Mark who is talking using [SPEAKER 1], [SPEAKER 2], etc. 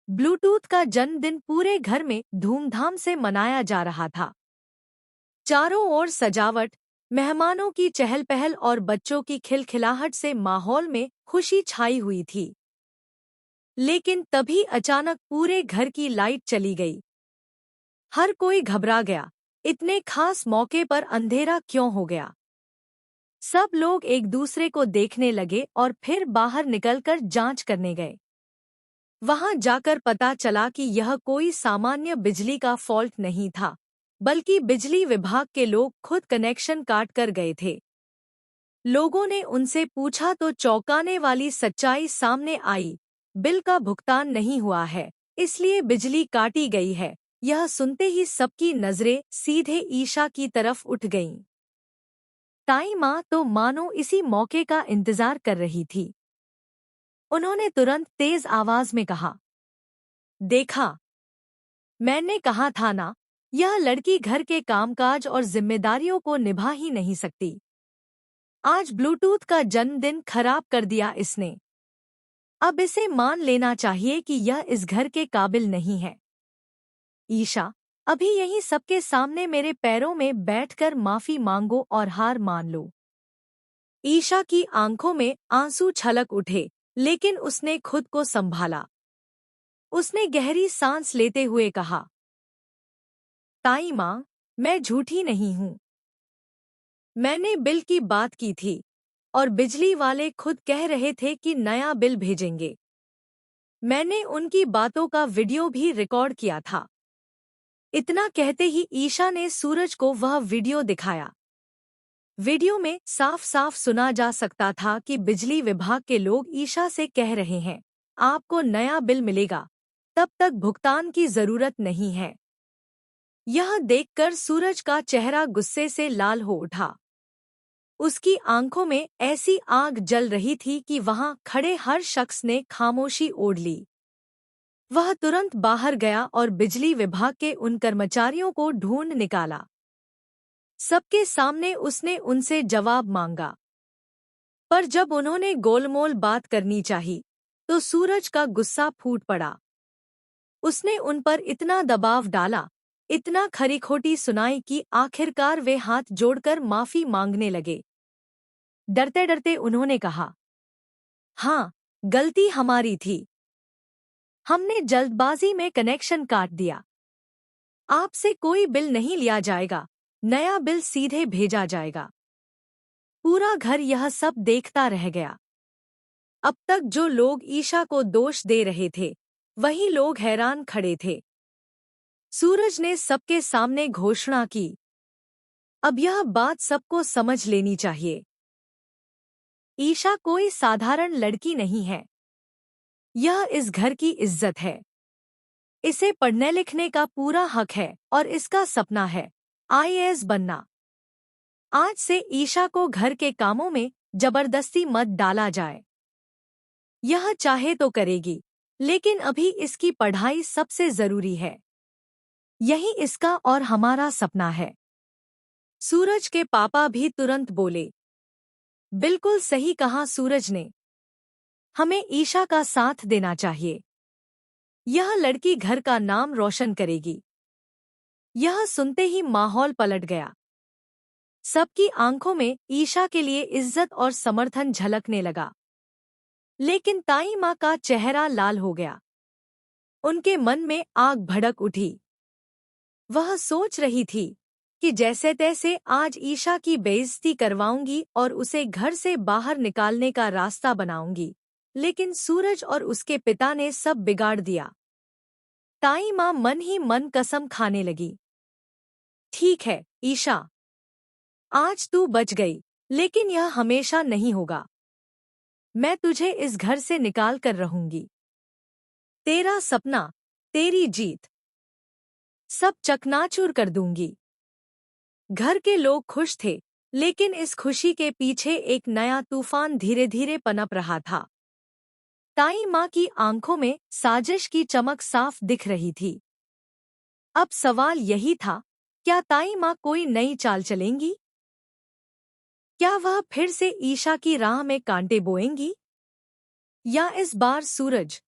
[SPEAKER 1] Bluetooth का जन्मदिन पूरे घर में धूमधाम से मनाया जा रहा था। चारों ओर सजावट, मेहमानों की चहल-पहल और बच्चों की खिलखिलाहट से माहौल में खुशी छाई हुई थी। लेकिन तभी अचानक पूरे घर की लाइट चली गई। हर कोई घबरा गया। इतने खास मौके पर अंधेरा क्यों हो गया? सब लोग एक दूसरे को देखने लगे और फिर बाहर निकलकर जांच करने गए। वहां जाकर पता चला कि यह कोई सामान्य बिजली का फॉल्ट नहीं था, बल्कि बिजली विभाग के लोग खुद कनेक्शन काट कर गए थे। लोगों ने उनसे पूछा तो चौंकाने वाली सच्चाई सामने आई। बिल का भुगतान नहीं हुआ है, इसलिए बिजली काटी गई है। यह सुनते ही सबकी नजरें सीधे ईशा की तरफ उठ गईं। ताई माँ तो मानो इसी मौके का इंतजार कर रही थी। उन्होंने तुरंत तेज आवाज में कहा, देखा, मैंने कहा था ना, यह लड़की घर के कामकाज और जिम्मेदारियों को निभा ही नहीं सकती। आज ब्लूटूथ का जन्मदिन खराब कर दिया इसने। अब इसे मान लेना चाहिए कि यह इस घर के काबिल नहीं है। ईशा, अभी यहीं सबके सामने मेरे पैरों में बैठकर माफी मांगो और हार मान लो। ईशा की आंखों में आंसू छलक उठे, लेकिन उसने खुद को संभाला। उसने गहरी सांस लेते हुए कहा, ताई माँ, मैं झूठी नहीं हूँ। मैंने बिल की बात की थी और बिजली वाले खुद कह रहे थे कि नया बिल भेजेंगे। मैंने उनकी बातों का वीडियो भी रिकॉर्ड किया था। इतना कहते ही ईशा ने सूरज को वह वीडियो दिखाया। वीडियो में साफ साफ सुना जा सकता था कि बिजली विभाग के लोग ईशा से कह रहे हैं, आपको नया बिल मिलेगा, तब तक भुगतान की जरूरत नहीं है। यह देखकर सूरज का चेहरा गुस्से से लाल हो उठा। उसकी आंखों में ऐसी आग जल रही थी कि वहां खड़े हर शख्स ने खामोशी ओढ़ ली। वह तुरंत बाहर गया और बिजली विभाग के उन कर्मचारियों को ढूंढ निकाला। सबके सामने उसने उनसे जवाब मांगा, पर जब उन्होंने गोलमोल बात करनी चाही, तो सूरज का गुस्सा फूट पड़ा। उसने उन पर इतना दबाव डाला, इतना खरी-खोटी सुनाई कि आखिरकार वे हाथ जोड़कर माफी मांगने लगे। डरते डरते उन्होंने कहा, हाँ, गलती हमारी थी। हमने जल्दबाजी में कनेक्शन काट दिया। आपसे कोई बिल नहीं लिया जाएगा, नया बिल सीधे भेजा जाएगा। पूरा घर यह सब देखता रह गया। अब तक जो लोग ईशा को दोष दे रहे थे, वही लोग हैरान खड़े थे। सूरज ने सबके सामने घोषणा की, अब यह बात सबको समझ लेनी चाहिए। ईशा कोई साधारण लड़की नहीं है। यह इस घर की इज्जत है। इसे पढ़ने लिखने का पूरा हक है और इसका सपना है आईएएस बनना। आज से ईशा को घर के कामों में जबरदस्ती मत डाला जाए। यह चाहे तो करेगी, लेकिन अभी इसकी पढ़ाई सबसे जरूरी है। यही इसका और हमारा सपना है। सूरज के पापा भी तुरंत बोले, बिल्कुल सही कहा सूरज ने। हमें ईशा का साथ देना चाहिए। यह लड़की घर का नाम रोशन करेगी। यह सुनते ही माहौल पलट गया। सबकी आंखों में ईशा के लिए इज्जत और समर्थन झलकने लगा। लेकिन ताई माँ का चेहरा लाल हो गया। उनके मन में आग भड़क उठी। वह सोच रही थी कि जैसे तैसे आज ईशा की बेइज्जती करवाऊंगी और उसे घर से बाहर निकालने का रास्ता बनाऊंगी, लेकिन सूरज और उसके पिता ने सब बिगाड़ दिया। ताई माँ मन ही मन कसम खाने लगी, ठीक है ईशा, आज तू बच गई, लेकिन यह हमेशा नहीं होगा। मैं तुझे इस घर से निकाल कर रहूंगी। तेरा सपना, तेरी जीत, सब चकनाचूर कर दूंगी। घर के लोग खुश थे, लेकिन इस खुशी के पीछे एक नया तूफान धीरे धीरे पनप रहा था। ताई माँ की आंखों में साजिश की चमक साफ दिख रही थी। अब सवाल यही था, क्या ताई माँ कोई नई चाल चलेंगी? क्या वह फिर से ईशा की राह में कांटे बोएंगी? या इस बार सूरज